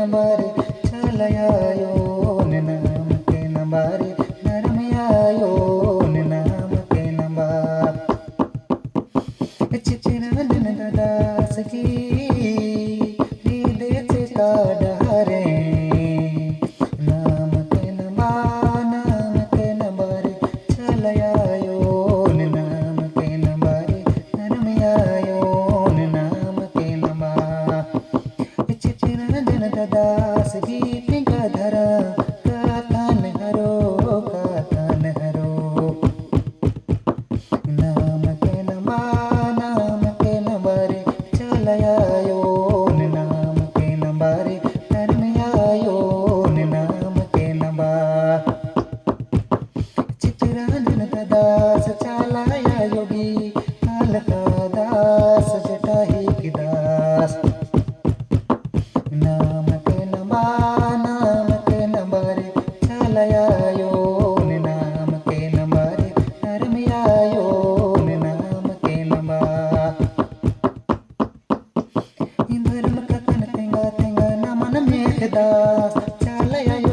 नंबारे चलयायो ने नाम के नंबारे नरमयायो ने नाम के नंबार चिचिरन दास की हृदय से काढ़ारे नाम के नंबारे चलयायो ने नाम के नंबारे नरमयायो ने नाम के नंबार चिचिरन दास की पिंगा धरा कातन हरो नाम के नंबारे चलयायो ने नाम के नंबारे नरमयायो ने नाम के नंबार चिचिरन दास चलाया योगी अलका दास जटाही की दास नाम के नंबारे चलयायो ने नाम के नंबारे नरमयायो ने नाम के नंबार धर्म कथन तेंगा तेंगा नमन मेघदास चलयायो